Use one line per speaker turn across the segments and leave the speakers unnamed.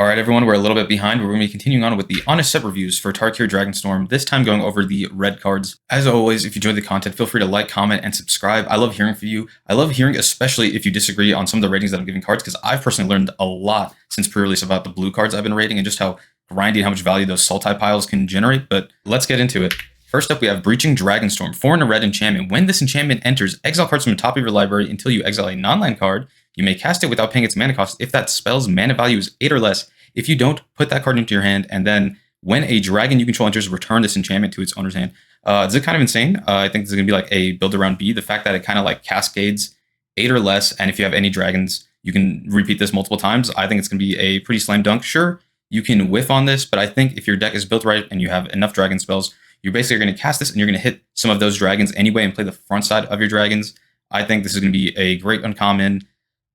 All right, everyone, we're a little bit behind, but we're going to be continuing on with the honest set reviews for Tarkir Dragonstorm, this time going over the red cards. As always, if you enjoyed the content, feel free to like, comment, and subscribe. I love hearing from you. I love hearing, especially if you disagree on some of the ratings that I'm giving cards, because I've personally learned a lot since pre-release about the blue cards I've been rating and just how grindy and how much value those Sultai piles can generate, but let's get into it. First up, we have Breaching Dragonstorm, 4 and a red enchantment. When this enchantment enters, exile cards from the top of your library until you exile a non-land card. You may cast it without paying its mana cost if that spell's mana value is 8 or less. If you don't, put that card into your hand, and then when a dragon you control enters, return this enchantment to its owner's hand. This is kind of insane. I think this is going to be like a build around B. The fact that it kind of like cascades 8 or less, and if you have any dragons, you can repeat this multiple times. I think it's going to be a pretty slam dunk. Sure, you can whiff on this, but I think if your deck is built right and you have enough dragon spells, you're basically going to cast this and you're going to hit some of those dragons anyway and play the front side of your dragons. I think this is going to be a great uncommon.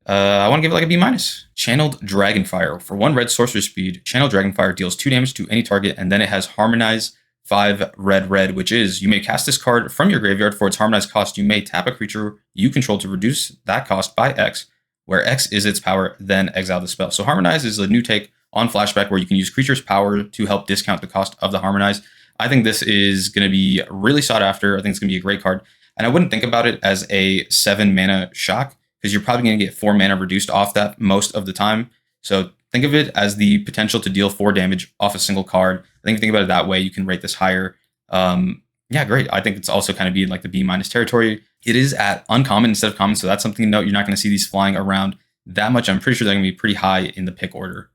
I want to give it like a B-. Channeled Dragonfire. For 1 red sorcerer speed, Channeled Dragonfire deals 2 damage to any target, and then it has Harmonize 5 red, which is you may cast this card from your graveyard for its Harmonize cost. You may tap a creature you control to reduce that cost by X, where X is its power, then exile the spell. So Harmonize is a new take on Flashback where you can use creature's power to help discount the cost of the Harmonize. I think this is going to be really sought after. I think it's going to be a great card. And I wouldn't think about it as a 7 mana shock, because you're probably going to get 4 mana reduced off that most of the time. So think of it as the potential to deal 4 damage off a single card. I think if you think about it that way, you can rate this higher. Yeah, great. I think it's also kind of be in like the B- territory. It is at uncommon instead of common, so that's something to note. You're not going to see these flying around that much. I'm pretty sure they're going to be pretty high in the pick order.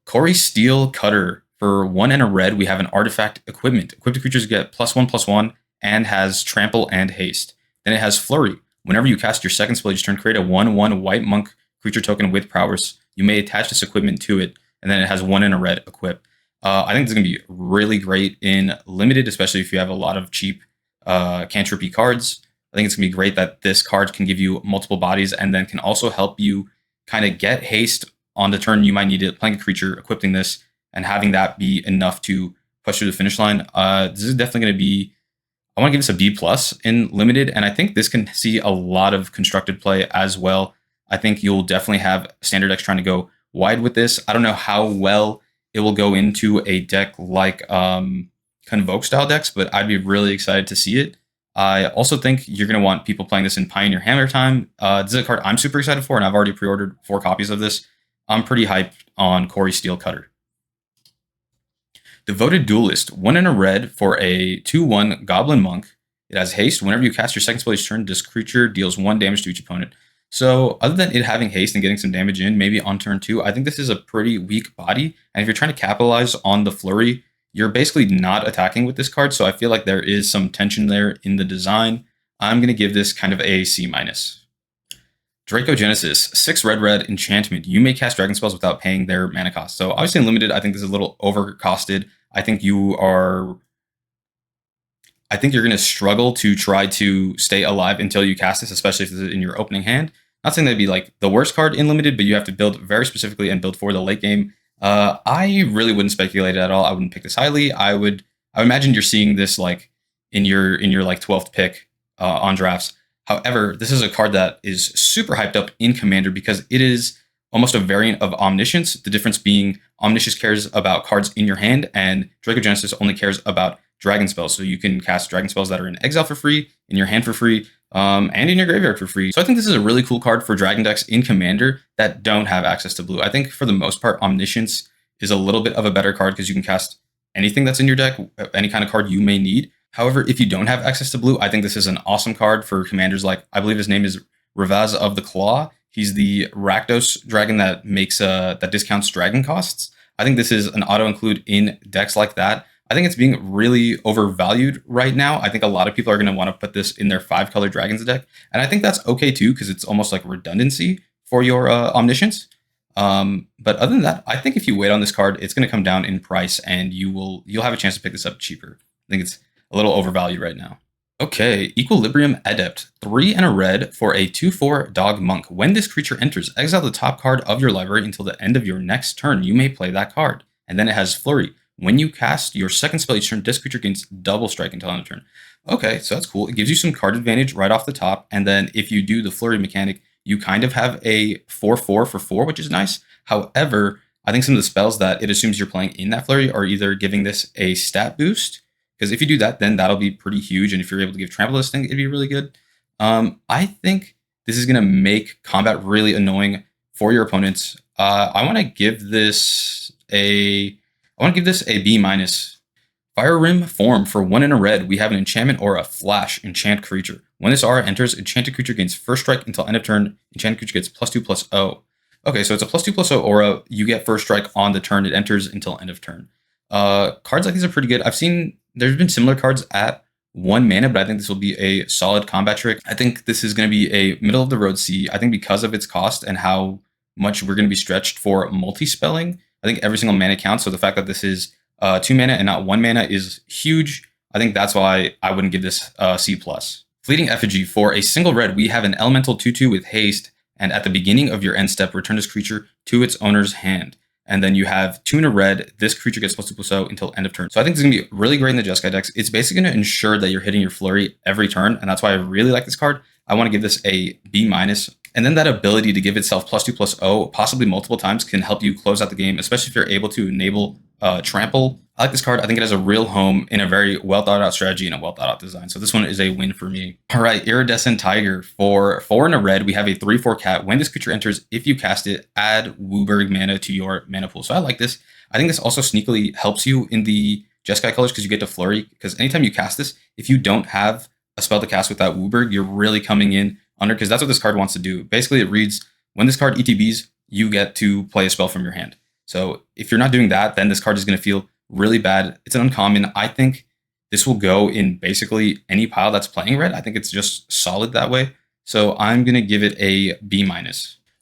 Corey Steel Cutter. For 1 and a red, we have an artifact equipment. Equipped creatures get +1/+1 and has trample and haste. Then it has flurry. Whenever you cast your second spell each turn, create a 1/1 white monk creature token with prowess. You may attach this equipment to it, and then it has 1 and a red equip. I think this is going to be really great in limited, especially if you have a lot of cheap cantrippy cards. I think it's going to be great that this card can give you multiple bodies and then can also help you kind of get haste on the turn you might need it, playing a creature, equipping this, and having that be enough to push through the finish line. This is definitely going to be, I want to give this a B+ in limited, and I think this can see a lot of constructed play as well. I think you'll definitely have standard decks trying to go wide with this. I don't know how well it will go into a deck like Convoke style decks, but I'd be really excited to see it. I also think you're going to want people playing this in Pioneer Hammer time. This is a card I'm super excited for, and I've already pre-ordered 4 copies of this. I'm pretty hyped on Corey Steel Cutter. Devoted Duelist, 1 and a red for a 2/1 Goblin Monk. It has haste. Whenever you cast your second spell each turn, this creature deals 1 damage to each opponent. So other than it having haste and getting some damage in, maybe on turn 2, I think this is a pretty weak body. And if you're trying to capitalize on the flurry, you're basically not attacking with this card. So I feel like there is some tension there in the design. I'm going to give this kind of a C-. Dracogenesis, 6 red enchantment. You may cast dragon spells without paying their mana cost. So obviously in limited, I think this is a little overcosted. I think you're going to struggle to try to stay alive until you cast this, especially if it's in your opening hand. Not saying that'd be like the worst card in limited, but you have to build very specifically and build for the late game. I really wouldn't speculate at all. I wouldn't pick this highly. I would imagine you're seeing this like in your like 12th pick on drafts. However, this is a card that is super hyped up in Commander because it is almost a variant of Omniscience. The difference being Omniscience cares about cards in your hand, and Dracogenesis only cares about dragon spells. So you can cast dragon spells that are in exile for free, in your hand for free, and in your graveyard for free. So I think this is a really cool card for dragon decks in Commander that don't have access to blue. I think for the most part, Omniscience is a little bit of a better card because you can cast anything that's in your deck, any kind of card you may need. However, if you don't have access to blue, I think this is an awesome card for commanders like, I believe his name is Ravaz of the Claw. He's the Rakdos dragon that makes that discounts dragon costs. I think this is an auto-include in decks like that. I think it's being really overvalued right now. I think a lot of people are going to want to put this in their 5-color dragons deck. And I think that's okay too, because it's almost like redundancy for your Omniscience. But other than that, I think if you wait on this card, it's going to come down in price and you'll have a chance to pick this up cheaper. I think it's a little overvalued right now. Okay, Equilibrium Adept, 3 and a red for a 2/4 dog monk. When this creature enters, exile the top card of your library until the end of your next turn. You may play that card. And then it has Flurry. When you cast your second spell each turn, this creature gains double strike until end of turn. Okay, so that's cool. It gives you some card advantage right off the top. And then if you do the Flurry mechanic, you kind of have a 4/4 for 4, which is nice. However, I think some of the spells that it assumes you're playing in that flurry are either giving this a stat boost, because if you do that, then that'll be pretty huge. And if you're able to give trample to this thing, it'd be really good. I think this is going to make combat really annoying for your opponents. I want to give this a B minus. Fire Rim form for 1 in a red. We have an enchantment or a flash enchant creature. When this aura enters, enchanted creature gains first strike until end of turn. Enchanted creature gets +2/+0. Okay, so it's a +2/+0 aura. You get first strike on the turn. It enters until end of turn. Cards like these are pretty good. There's been similar cards at 1 mana, but I think this will be a solid combat trick. I think this is going to be a middle of the road C. I think because of its cost and how much we're going to be stretched for multi-spelling, I think every single mana counts. So the fact that this is 2 mana and not 1 mana is huge. I think that's why I wouldn't give this C+. Fleeting Effigy. For a single red, we have an elemental 2/2 with haste, and at the beginning of your end step, return this creature to its owner's hand. And then you have 2 in a red. This creature gets +2/+0 until end of turn. So I think this is going to be really great in the Jeskai decks. It's basically going to ensure that you're hitting your flurry every turn, and that's why I really like this card. I want to give this a B-. And then that ability to give itself +2/+0, possibly multiple times, can help you close out the game, especially if you're able to enable trample. I like this card. I think it has a real home in a very well thought out strategy and a well thought out design. So this one is a win for me. All right, Iridescent Tiger. For 4 in a red, we have a 3/4 cat. When this creature enters, if you cast it, add Wooburg mana to your mana pool. So I like this. I think this also sneakily helps you in the Jeskai colors because you get to flurry. Because anytime you cast this, if you don't have a spell to cast with that Wooburg, you're really coming in under, because that's what this card wants to do. Basically, it reads, when this card ETBs, you get to play a spell from your hand. So if you're not doing that, then this card is going to feel really bad. It's an uncommon. I think this will go in basically any pile that's playing red. I think it's just solid that way. So I'm going to give it a B-.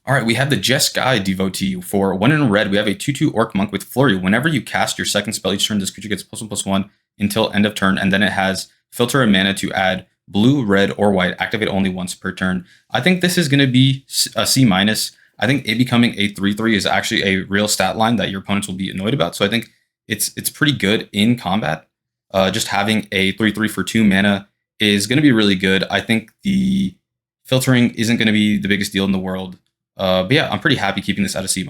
All right, we have the Jeskai Devotee. For 1 in a red, we have a 2/2 Orc Monk with Flurry. Whenever you cast your second spell each turn, this creature gets +1/+1 until end of turn, and then it has filter and mana to add blue, red, or white, activate only once per turn. I think this is going to be a C-. I think it becoming a 3/3 is actually a real stat line that your opponents will be annoyed about. So I think it's pretty good in combat. Just having a 3/3 for 2 mana is going to be really good. I think the filtering isn't going to be the biggest deal in the world. But yeah, I'm pretty happy keeping this at a C-.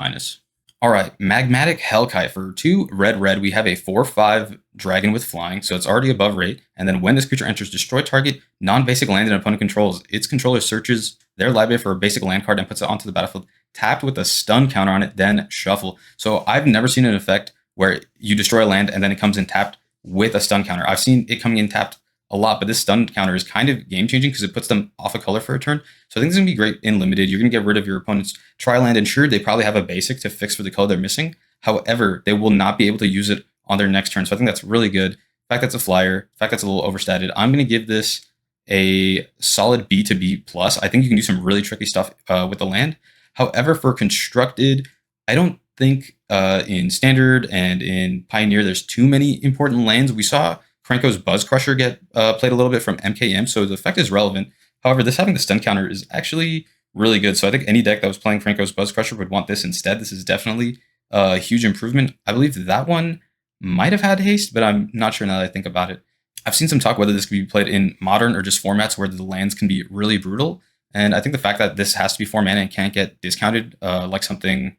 All right, Magmatic Hellkite. For 2 red, we have a 4/5 dragon with flying, so it's already above rate. And then when this creature enters, destroy target non-basic land an opponent controls. Its controller searches their library for a basic land card and puts it onto the battlefield, tapped with a stun counter on it, then shuffle. So I've never seen an effect where you destroy a land and then it comes in tapped with a stun counter. I've seen it coming in tapped a lot, but this stun counter is kind of game-changing because it puts them off a color for a turn. So I think this is going to be great in limited. You're going to get rid of your opponent's tri-land, and sure, they probably have a basic to fix for the color they're missing. However, they will not be able to use it on their next turn. So I think that's really good. The fact that's a flyer, the fact that's a little overstated, I'm going to give this a solid B to B+. I think you can do some really tricky stuff with the land. However, for constructed, I don't think in Standard and in Pioneer there's too many important lands. We saw Krenko's Buzz Crusher get played a little bit from MKM, so the effect is relevant. However, this having the stun counter is actually really good. So I think any deck that was playing Krenko's Buzz Crusher would want this instead. This is definitely a huge improvement. I believe that one might have had haste, but I'm not sure now that I think about it. I've seen some talk whether this could be played in modern or just formats where the lands can be really brutal. And I think the fact that this has to be 4 mana and can't get discounted like something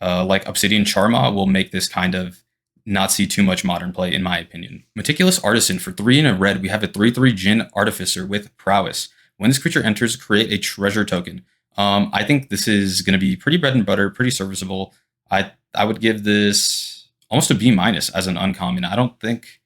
like Obsidian Charma will make this kind of not see too much modern play, in my opinion. Meticulous Artisan. For 3 in a red, we have a 3/3 Djinn Artificer with Prowess. When this creature enters, create a treasure token. I think this is going to be pretty bread and butter, pretty serviceable. I would give this almost a B- as an uncommon. I think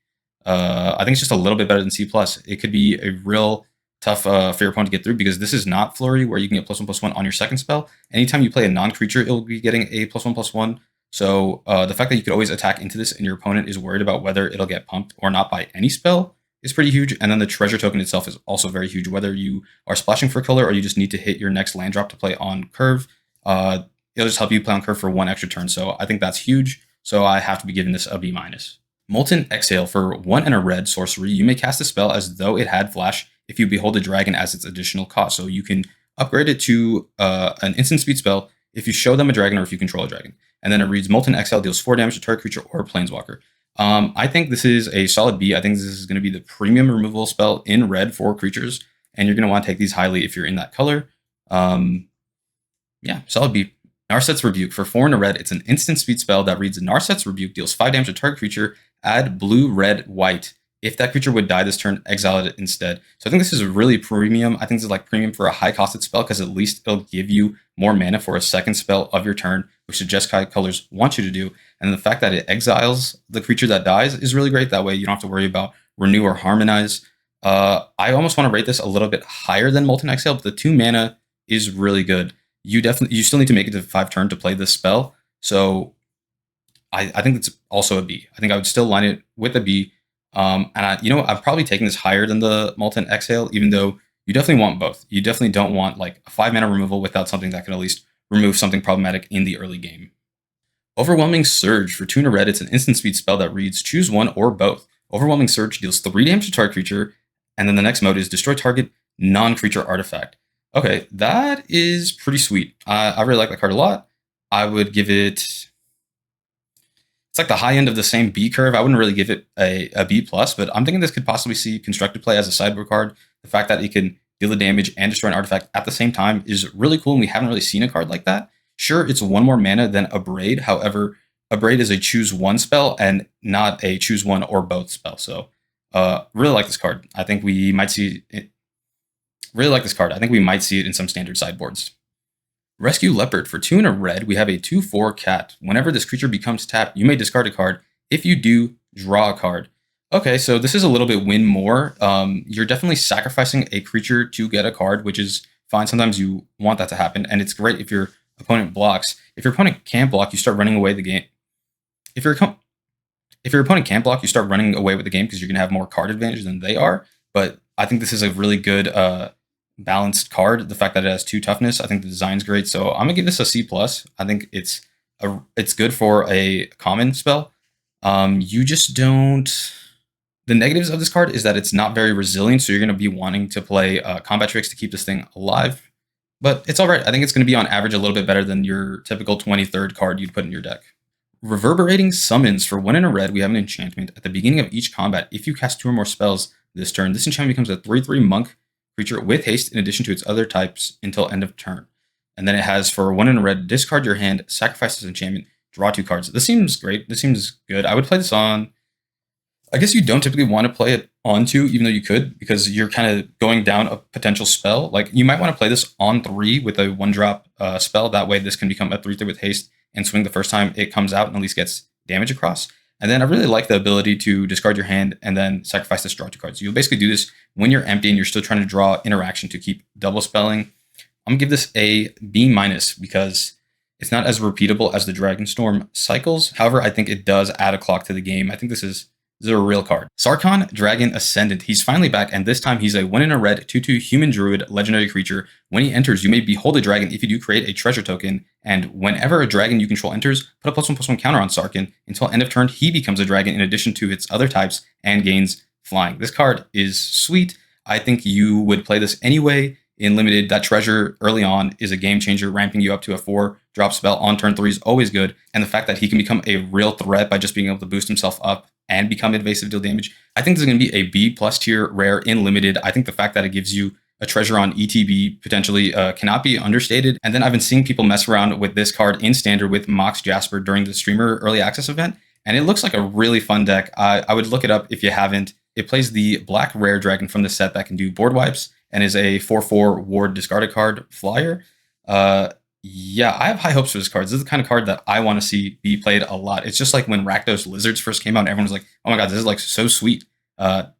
it's just a little bit better than C+. It could be a real tough for your opponent to get through because this is not Flurry where you can get +1/+1 on your second spell. Anytime you play a non-creature, it will be getting a +1/+1. So the fact that you could always attack into this and your opponent is worried about whether it'll get pumped or not by any spell is pretty huge. And then the treasure token itself is also very huge, whether you are splashing for color or you just need to hit your next land drop to play on curve. It'll just help you play on curve for 1 extra turn. So I think that's huge. So I have to be giving this a B-. Molten Exhale. For 1 and a red sorcery, you may cast a spell as though it had flash if you behold a dragon as its additional cost. So you can upgrade it to an instant speed spell if you show them a dragon or if you control a dragon. And then it reads Molten Exhale deals 4 damage to target creature or planeswalker. I think this is a solid B. I think this is going to be the premium removal spell in red for creatures, and you're going to want to take these highly if you're in that color. Yeah, solid B. Narset's Rebuke. For 4 and a red, it's an instant speed spell that reads Narset's Rebuke, deals 5 damage to target creature, add blue, red, white. If that creature would die this turn, exile it instead. So I think this is really premium. I think this is like premium for a high-costed spell because at least it'll give you more mana for a second spell of your turn, which the Jeskai colors want you to do. And the fact that it exiles the creature that dies is really great. That way you don't have to worry about Renew or Harmonize. I almost want to rate this a little bit higher than Molten Exhale, but the 2 mana is really good. You still need to make it to 5 turn to play this spell. So I think it's also a B. I think I would still line it with a B. And I'm probably taking this higher than the Molten Exhale, even though you definitely want both. You definitely don't want like a 5 mana removal without something that can at least remove something problematic in the early game. Overwhelming Surge. For 2 and a red, it's an instant speed spell that reads choose one or both. Overwhelming Surge deals 3 damage to target creature, and then the next mode is destroy target non-creature artifact. Okay, that is pretty sweet. I really like that card a lot. I would give it... It's like the high end of the same B curve. I wouldn't really give it a B+, but I'm thinking this could possibly see constructed play as a sideboard card. The fact that it can deal the damage and destroy an artifact at the same time is really cool, and we haven't really seen a card like that. Sure, it's 1 more mana than Abrade. However, Abrade is a choose one spell and not a choose one or both spell. So really like this card. I think we might see it. Really like this card. I think we might see it in some standard sideboards. Rescue Leopard. For 2 and a red, we have a 2/4 cat. Whenever this creature becomes tapped, you may discard a card. If you do, draw a card. Okay, so this is a little bit win more. You're definitely sacrificing a creature to get a card, which is fine. Sometimes you want that to happen, and it's great if your opponent blocks. If your opponent can't block, you start running away the game. If your opponent can't block, you start running away with the game because you're going to have more card advantage than they are. But I think this is a really good balanced card. The fact that it has 2 toughness, I think the design's great. So I'm gonna give this a C+. I think it's good for a common spell. You just don't... The negatives of this card is that it's not very resilient, so you're going to be wanting to play combat tricks to keep this thing alive. But it's all right. I think it's going to be on average a little bit better than your typical 23rd card you'd put in your deck. Reverberating Summons. For 1 and a red, we have an enchantment. At the beginning of each combat, if you cast 2 or more spells this turn, this enchantment becomes a 3/3 monk creature with haste in addition to its other types until end of turn. And then it has, for 1 and a red, discard your hand, sacrifice this enchantment, draw 2 cards. This seems great. This seems good. I would play this on... I guess you don't typically want to play it on 2, even though you could, because you're kind of going down a potential spell. Like, you might want to play this on 3 with a 1-drop spell. That way this can become a 3/3 with haste and swing the first time it comes out and at least gets damage across. And then I really like the ability to discard your hand and then sacrifice this, draw 2 cards. You'll basically do this when you're empty and you're still trying to draw interaction to keep double spelling. I'm going to give this a B- because it's not as repeatable as the Dragonstorm cycles. However, I think it does add a clock to the game. I think this is a real card. Sarkhan Dragon Ascendant. He's finally back, and this time he's a 1 and a red 2/2 human druid legendary creature. When he enters, you may behold a dragon. If you do, create a treasure token, and whenever a dragon you control enters, put a +1/+1 counter on Sarkhan. Until end of turn, he becomes a dragon in addition to its other types and gains flying. This card is sweet. I think you would play this anyway. In limited, that treasure early on is a game changer, ramping you up to a 4-drop spell on turn 3 is always good. And the fact that he can become a real threat by just being able to boost himself up and become invasive, deal damage, I think this is going to be a B+ tier rare in limited. I think the fact that it gives you a treasure on ETB potentially cannot be understated. And then I've been seeing people mess around with this card in standard with Mox Jasper during the streamer early access event, and it looks like a really fun deck. I would look it up if you haven't. It plays the black rare dragon from the set that can do board wipes and is a 4/4 ward discarded card flyer. Yeah, I have high hopes for this card. This is the kind of card that I want to see be played a lot. It's just like when Rakdos Lizards first came out and everyone was like, oh my god, this is like so sweet.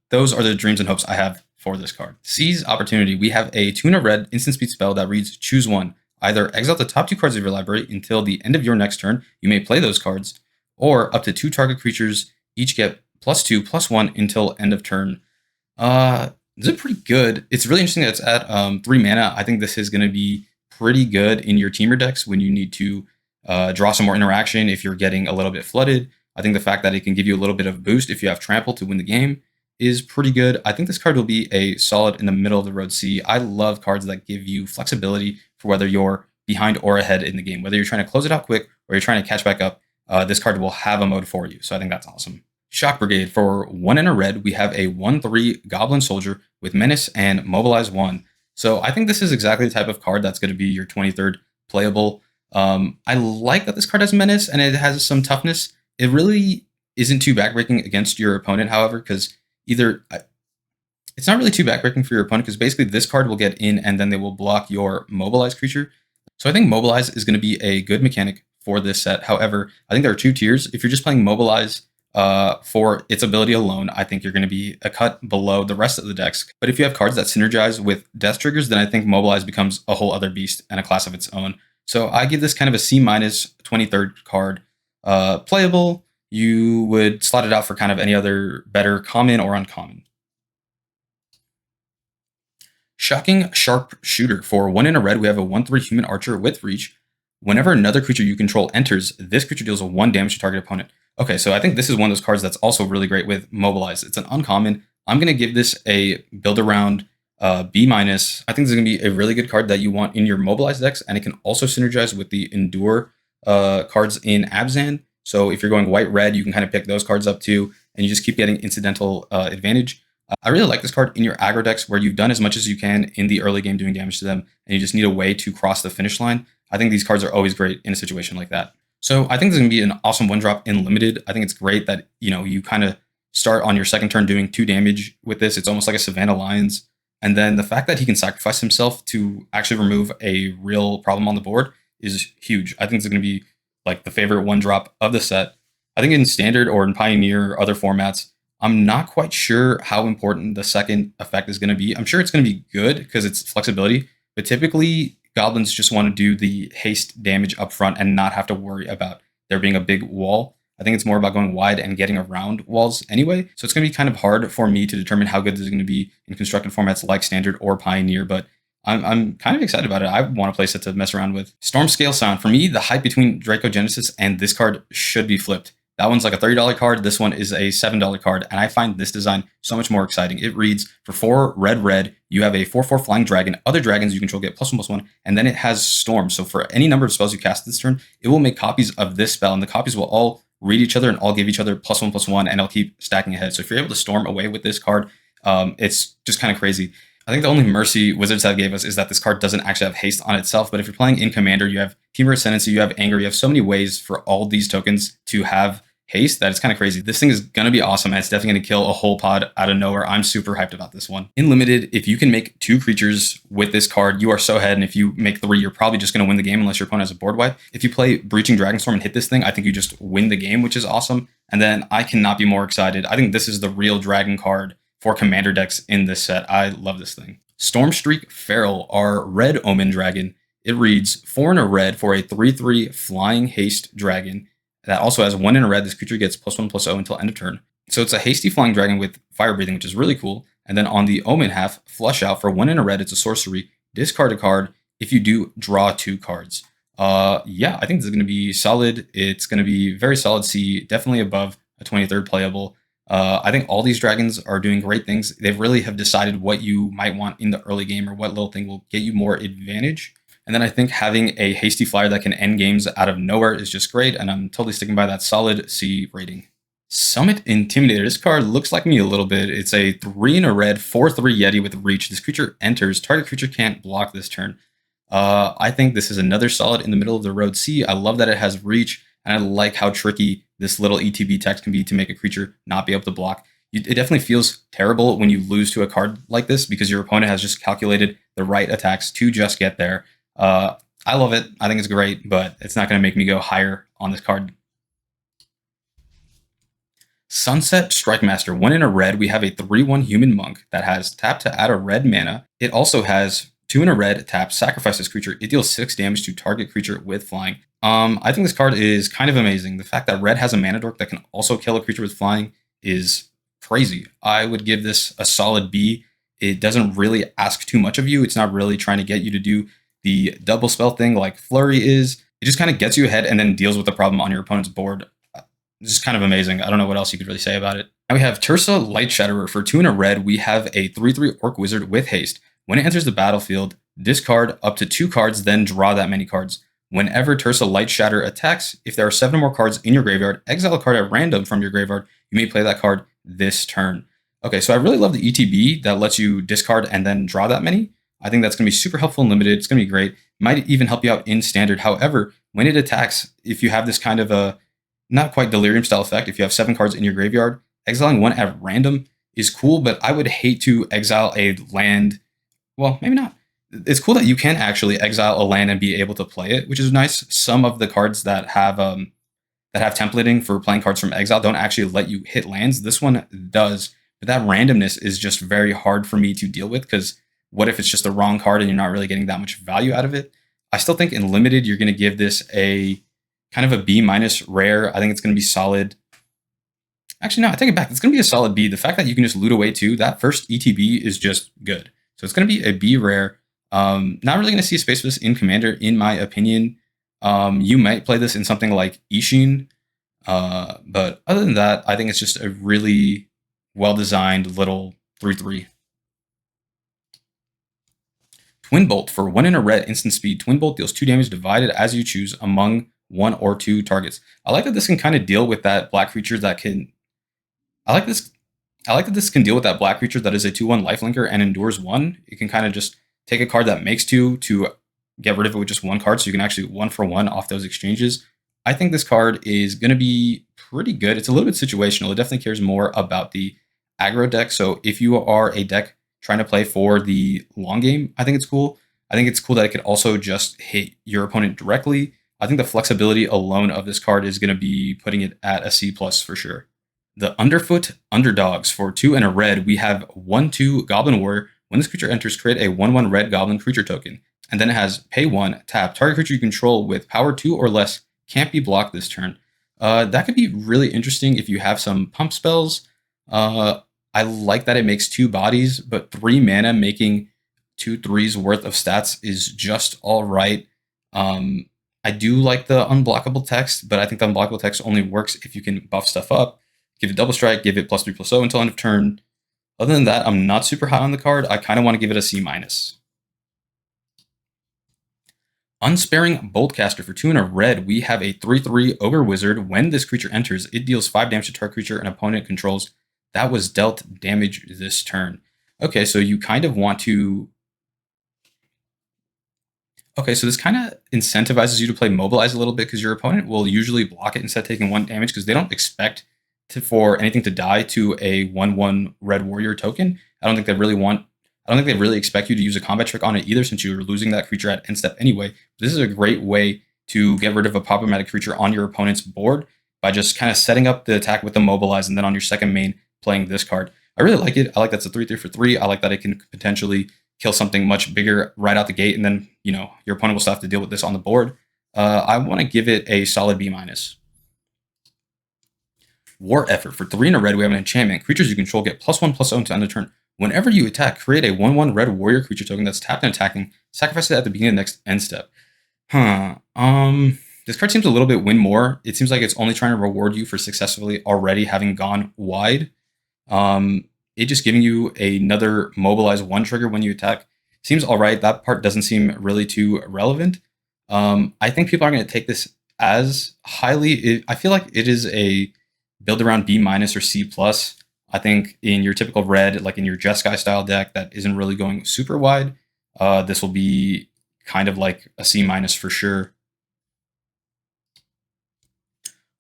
Those are the dreams and hopes I have for this card. Seize Opportunity. We have a 2 and a red instant speed spell that reads choose one. Either exile the top 2 cards of your library until the end of your next turn. You may play those cards, or up to 2 target creatures each get +2/+1 until end of turn. This is pretty good. It's really interesting that it's at 3 mana. I think this is going to be pretty good in your teamer decks when you need to draw some more interaction if you're getting a little bit flooded. I think the fact that it can give you a little bit of boost if you have trample to win the game is pretty good. I think this card will be a solid in the middle of the road C. I love cards that give you flexibility for whether you're behind or ahead in the game. Whether you're trying to close it out quick or you're trying to catch back up, this card will have a mode for you. So I think that's awesome. Shock Brigade. For 1 and a red, we have a 1/3 Goblin Soldier with Menace and Mobilize 1. So I think this is exactly the type of card that's going to be your 23rd playable. I like that this card has menace and it has some toughness. It really isn't too backbreaking against your opponent, however, because it's not really too backbreaking for your opponent because basically this card will get in and then they will block your mobilized creature. So I think mobilize is going to be a good mechanic for this set. However, I think there are two tiers. If you're just playing mobilize for its ability alone, I think you're going to be a cut below the rest of the decks. But if you have cards that synergize with death triggers, then I think mobilize becomes a whole other beast and a class of its own. So I give this kind of a C- 23rd card. Playable, you would slot it out for kind of any other better common or uncommon. Shocking Sharpshooter. For 1 in a red, we have a 1/3 human archer with reach. Whenever another creature you control enters, this creature deals 1 damage to target opponent. Okay, so I think this is one of those cards that's also really great with mobilize. It's an uncommon. I'm going to give this a build around B-. I think this is going to be a really good card that you want in your mobilized decks, and it can also synergize with the endure cards in Abzan. So if you're going white-red, you can kind of pick those cards up too, and you just keep getting incidental advantage. I really like this card in your aggro decks where you've done as much as you can in the early game doing damage to them, and you just need a way to cross the finish line. I think these cards are always great in a situation like that. So I think this is going to be an awesome 1-drop in limited. I think it's great that, you kind of start on your second turn doing 2 damage with this. It's almost like a Savannah Lions. And then the fact that he can sacrifice himself to actually remove a real problem on the board is huge. I think it's going to be like the favorite 1-drop of the set. I think in Standard or in Pioneer or other formats, I'm not quite sure how important the second effect is going to be. I'm sure it's going to be good because it's flexibility, but typically goblins just want to do the haste damage up front and not have to worry about there being a big wall. I think it's more about going wide and getting around walls anyway. So it's going to be kind of hard for me to determine how good this is going to be in constructed formats like Standard or Pioneer, but I'm kind of excited about it. I want to place it to mess around with. Storm Scale Sound. For me, the hype between Dracogenesis and this card should be flipped. That one's like a $30 card. This one is a $7 card. And I find this design so much more exciting. It reads, for 4 red, you have a 4/4 flying dragon. Other dragons you control get +1/+1. And then it has Storm. So for any number of spells you cast this turn, it will make copies of this spell. And the copies will all read each other and all give each other +1/+1. And it'll keep stacking ahead. So if you're able to Storm away with this card, it's just kind of crazy. I think the only mercy Wizards have gave us is that this card doesn't actually have haste on itself. But if you're playing in Commander, you have Temur Ascendancy, you have Anger, you have so many ways for all these tokens to have haste that it's kind of crazy. This thing is going to be awesome, and it's definitely going to kill a whole pod out of nowhere. I'm super hyped about this one. In Limited, if you can make 2 creatures with this card, you are so ahead, and if you make 3, you're probably just going to win the game unless your opponent has a board wipe. If you play Breaching Dragonstorm and hit this thing, I think you just win the game, which is awesome. And then I cannot be more excited. I think this is the real dragon card for Commander decks in this set. I love this thing. Stormstreak Feral, our red Omen dragon. It reads, 4 in a red for a 3/3 flying haste dragon. That also has 1 in a red. This creature gets +1/+0 until end of turn. So it's a hasty flying dragon with fire breathing, which is really cool. And then on the Omen half, flush out for 1 in a red. It's a sorcery. Discard a card. If you do, draw 2 cards. Yeah, I think this is going to be solid. It's going to be very solid C, definitely above a 23rd playable. I think all these dragons are doing great things. They really have decided what you might want in the early game or what little thing will get you more advantage. And then I think having a hasty flyer that can end games out of nowhere is just great, and I'm totally sticking by that solid C rating. Summit Intimidator. This card looks like me a little bit. It's a 3 in a red, 4/3 Yeti with reach. This creature enters. Target creature can't block this turn. I think this is another solid in the middle of the road C. I love that it has reach, and I like how tricky this little ETB text can be to make a creature not be able to block. It definitely feels terrible when you lose to a card like this because your opponent has just calculated the right attacks to just get there. I love it. I think it's great, but it's not going to make me go higher on this card. Sunset Strike Master. 1 in a red, we have a 3/1 human monk that has tap to add a red mana. It also has 2 in a red, tap, sacrifice this creature. It deals 6 damage to target creature with flying. I think this card is kind of amazing. The fact that red has a mana dork that can also kill a creature with flying is crazy. I would give this a solid B. It doesn't really ask too much of you. It's not really trying to get you to do the double spell thing like Flurry is. It just kind of gets you ahead and then deals with the problem on your opponent's board. This is kind of amazing. I don't know what else you could really say about it. Now we have Tursa Light Shatterer. For 2 in a red, we have a 3/3 Orc Wizard with haste. When it enters the battlefield, discard up to 2 cards, then draw that many cards. Whenever Tursa Light Shatter attacks, if there are 7 or more cards in your graveyard, exile a card at random from your graveyard. You may play that card this turn. Okay, so I really love the ETB that lets you discard and then draw that many. I think that's going to be super helpful in limited. It's going to be great. Might even help you out in standard. However, when it attacks, if you have this kind of a not quite delirium style effect, if you have 7 cards in your graveyard, exiling 1 at random is cool, but I would hate to exile a land. Well, maybe not. It's cool that you can actually exile a land and be able to play it, which is nice. Some of the cards that have templating for playing cards from exile don't actually let you hit lands. This one does, but that randomness is just very hard for me to deal with, because what if it's just the wrong card and you're not really getting that much value out of it? I still think in limited, you're going to give this a kind of a B- rare. I think it's going to be solid. Actually, no, I take it back. It's going to be a solid B. The fact that you can just loot away too, that first ETB is just good. So it's going to be a B rare. Not really going to see a space for this in Commander, in my opinion. You might play this in something like Ishin. But other than that, I think it's just a really well-designed little 3/3. Twin Bolt for 1 in a red instant speed. Twin Bolt deals 2 damage divided as you choose among 1 or 2 targets. I like that this can kind of deal with that black creature that can. I like that this can deal with that black creature that is a 2/1 lifelinker and endures 1. It can kind of just take a card that makes 2 to get rid of it with just 1 card, so you can actually 1-for-1 off those exchanges. I think this card is going to be pretty good. It's a little bit situational. It definitely cares more about the aggro deck. So if you are a deck trying to play for the long game, I think it's cool. I think it's cool that it could also just hit your opponent directly. I think the flexibility alone of this card is going to be putting it at a C+ for sure. The Underfoot Underdogs for 2 and a red. We have 1/2 Goblin Warrior. When this creature enters, create a 1/1 red goblin creature token. And then it has pay 1, tap. Target creature you control with power 2 or less can't be blocked this turn. That could be really interesting if you have some pump spells. I like that it makes 2 bodies, but 3 mana making 2 3s worth of stats is just all right. I do like the unblockable text, but I think the unblockable text only works if you can buff stuff up. Give it double strike, give it +3/+0 until end of turn. Other than that, I'm not super high on the card. I kind of want to give it a C-. Unsparing Boltcaster for 2 and a red. We have a 3/3 Ogre Wizard. When this creature enters, it deals 5 damage to target creature an opponent controls that was dealt damage this turn. Okay, so you kind of want to. Okay, so this kind of incentivizes you to play Mobilize a little bit, because your opponent will usually block it instead of taking 1 damage, because they don't expect for anything to die to a 1/1 red warrior token. I don't think they really expect you to use a combat trick on it either, since you're losing that creature at end step anyway. This is a great way to get rid of a problematic creature on your opponent's board by just kind of setting up the attack with the Mobilize, and then on your second main playing this card. I really like it. I like that it's a 3/3 for 3. I like that it can potentially kill something much bigger right out the gate, and then your opponent will still have to deal with this on the board. I want to give it a solid B-. War Effort for 3 and a red. We have an enchantment. Creatures you control get +1/+0 to end the turn. Whenever you attack, create a 1/1 red warrior creature token that's tapped and attacking. Sacrifice it at the beginning of the next end step. This card seems a little bit win more. It seems like it's only trying to reward you for successfully already having gone wide. It just giving you another Mobilize 1 trigger when you attack seems all right. That part doesn't seem really too relevant. I think people are going to take this as highly. I feel like it is a build around B- or C+. I think in your typical red, like in your Jeskai style deck that isn't really going super wide, this will be kind of like a C- for sure.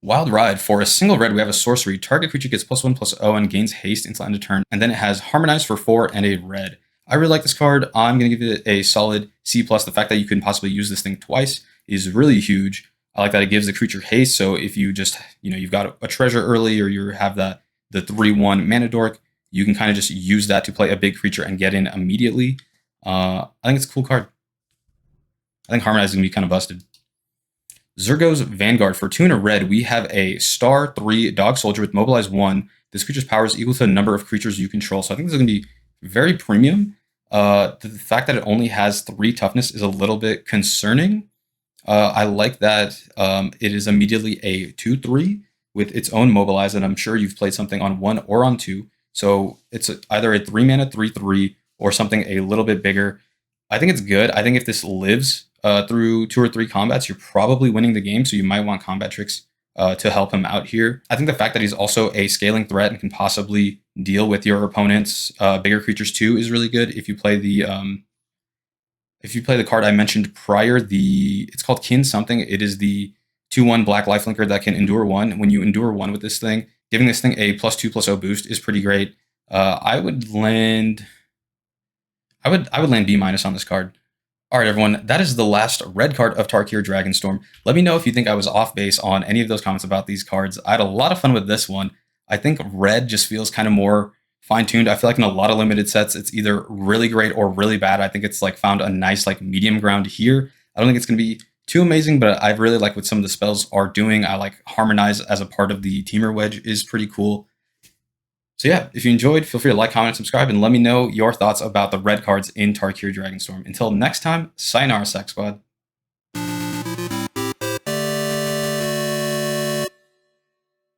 Wild Ride. For a single red, we have a sorcery. Target creature gets +1/+0 and gains haste until end of turn. And then it has Harmonize for 4 and a red. I really like this card. I'm going to give it a solid C+. The fact that you can possibly use this thing twice is really huge. I like that it gives the creature haste. So if you just, you've got a treasure early, or you have the 3/1 mana dork, you can kind of just use that to play a big creature and get in immediately. I think it's a cool card. I think Harmonize is going to be kind of busted. Zurgo's Vanguard. For 2 and a red, we have a star 3 dog soldier with Mobilize 1. This creature's power is equal to the number of creatures you control. So I think this is going to be very premium. The fact that it only has 3 toughness is a little bit concerning. I like that it is immediately a 2/3 with its own Mobilize, and I'm sure you've played something on 1 or on 2. So it's either a 3 mana 3/3 or something a little bit bigger. I think it's good. I think if this lives through 2 or 3 combats, you're probably winning the game. So you might want combat tricks to help him out here. I think the fact that he's also a scaling threat and can possibly deal with your opponent's bigger creatures too is really good if you play the If you play the card I mentioned prior, it's called Kin something. It is the 2/1 black lifelinker that can endure 1. When you endure 1 with this thing, giving this thing a +2/+0 boost is pretty great. I would land B- on this card. All right, everyone, that is the last red card of Tarkir Dragonstorm. Let me know if you think I was off base on any of those comments about these cards. I had a lot of fun with this one. I think red just feels kind of more fine-tuned. I feel like in a lot of limited sets, it's either really great or really bad. I think it's like found a nice like medium ground here. I don't think it's going to be too amazing, but I really like what some of the spells are doing. I like Harmonize as a part of the Teamer Wedge is pretty cool. So yeah, if you enjoyed, feel free to like, comment, and subscribe, and let me know your thoughts about the red cards in Tarkir Dragonstorm. Until next time, sayonara, Sac Squad.